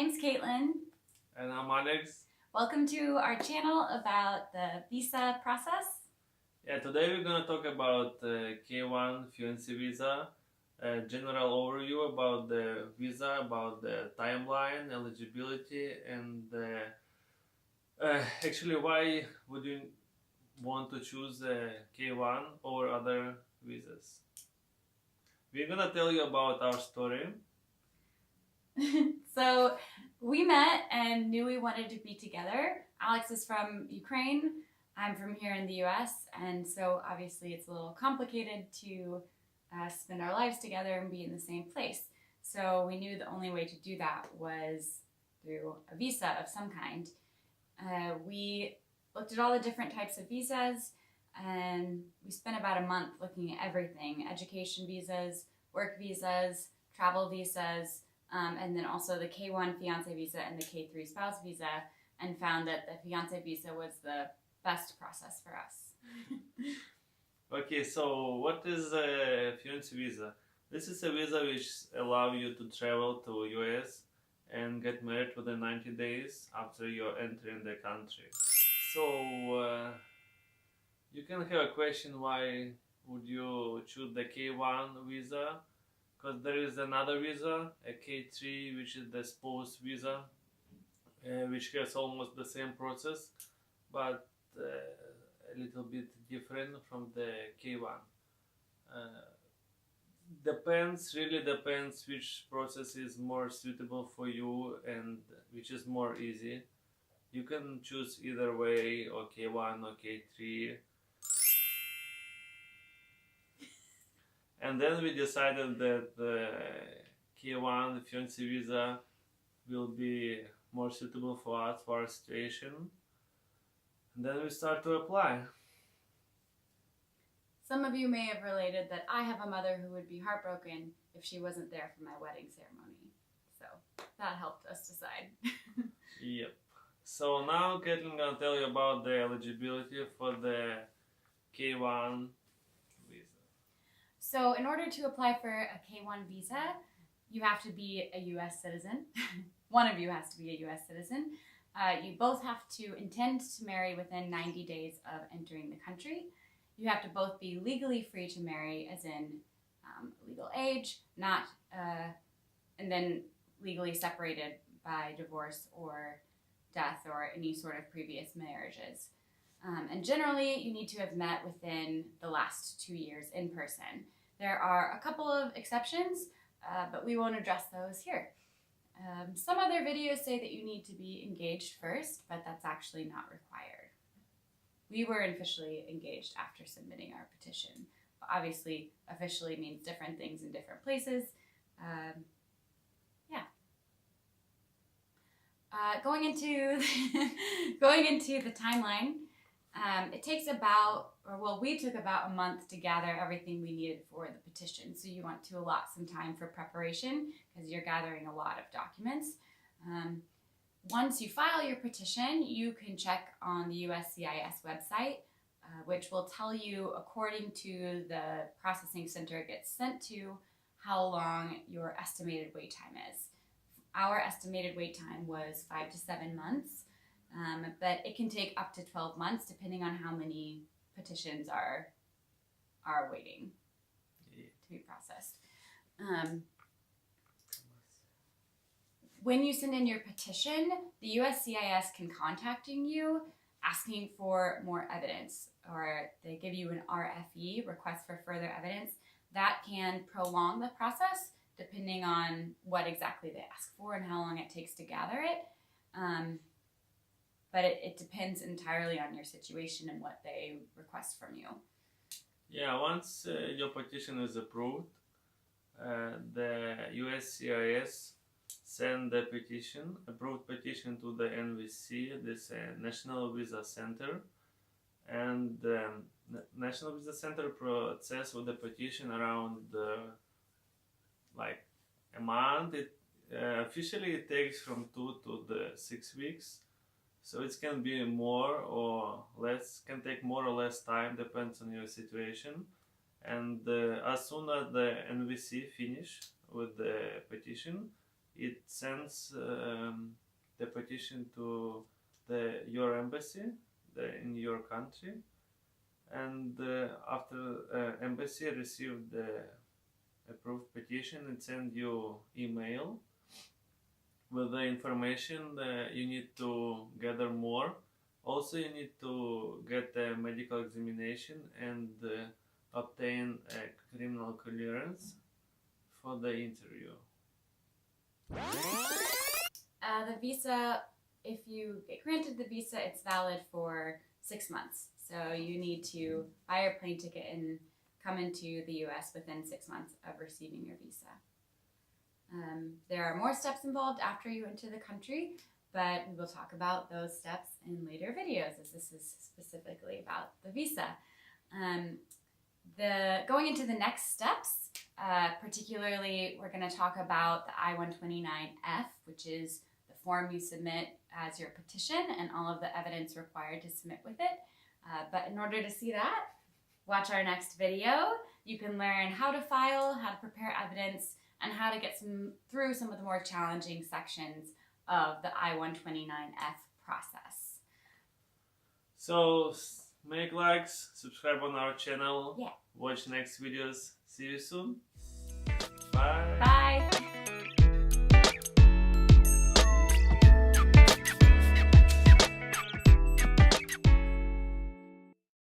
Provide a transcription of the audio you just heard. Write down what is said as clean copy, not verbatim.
name's Kaitlin. And I'm Alex. Welcome to our channel about the visa process. Yeah, today we're going to talk about K1 Fiance visa, a general overview about the visa, about the timeline, eligibility, and actually why would you want to choose K1 over other visas. We're going to tell you about our story. So we met and knew we wanted to be together. Alex is from Ukraine. I'm from here in the US, and so obviously it's a little complicated to spend our lives together and be in the same place. So we knew the only way to do that was through a visa of some kind. We looked at all the different types of visas, and we spent about a month looking at everything: education visas, work visas, travel visas, and then also the K1 fiance visa and the K3 spouse visa, and found that the fiance visa was the best process for us. Okay, so what is a fiance visa? This is a visa which allows you to travel to US and get married within 90 days after you're entering the country. So you can have a question, why would you choose the K1 visa? Because there is another visa, a K3, which is the spouse visa, which has almost the same process, but a little bit different from the K1. Really depends which process is more suitable for you and which is more easy. You can choose either way, or K1 or K3. And then we decided that the K1 fiance visa will be more suitable for us, for our situation. And then we start to apply. Some of you may have related that I have a mother who would be heartbroken if she wasn't there for my wedding ceremony. So that helped us decide. Yep. So now Kaitlin gonna tell you about the eligibility for the K1 visa. So in order to apply for a K1 visa, you have to be a US citizen. One of you has to be a US citizen. You both have to intend to marry within 90 days of entering the country. You have to both be legally free to marry, as in legal age, and then legally separated by divorce or death or any sort of previous marriages. And generally, you need to have met within the last 2 years in person. There are a couple of exceptions, but we won't address those here. Some other videos say that you need to be engaged first, but that's actually not required. We were officially engaged after submitting our petition. But obviously, officially means different things in different places. Going into the timeline, it takes we took about a month to gather everything we needed for the petition. So you want to allot some time for preparation because you're gathering a lot of documents. Once you file your petition, you can check on the USCIS website, which will tell you, according to the processing center it gets sent to, how long your estimated wait time is. Our estimated wait time was 5 to 7 months, but it can take up to 12 months depending on how many petitions are waiting to be processed. When you send in your petition, the USCIS can contact you asking for more evidence, or they give you an RFE, request for further evidence. That can prolong the process depending on what exactly they ask for and how long it takes to gather it. But it depends entirely on your situation and what they request from you. Yeah, once your petition is approved, the USCIS send the approved petition to the NVC, this National Visa Center, and the National Visa Center process with the petition around a month. Officially it takes from 2 to 6 weeks, so it can be more or less, can take more or less time, depends on your situation. And as soon as the NVC finish with the petition, it sends the petition to your embassy in your country, and after embassy received the approved petition, it sends you email with the information that you need to gather more. Also, you need to get a medical examination and obtain a criminal clearance for the interview. The visa, if you get granted the visa, it's valid for 6 months. So you need to buy your plane ticket and come into the US within 6 months of receiving your visa. There are more steps involved after you enter the country, but we will talk about those steps in later videos, as this is specifically about the visa. Going into the next steps, particularly we're going to talk about the I-129F, which is the form you submit as your petition and all of the evidence required to submit with it. But in order to see that, watch our next video. You can learn how to file, how to prepare evidence, and how to get through some of the more challenging sections of the I-129F process. So make likes, subscribe on our channel, yeah. Watch next videos. See you soon. Bye. Bye.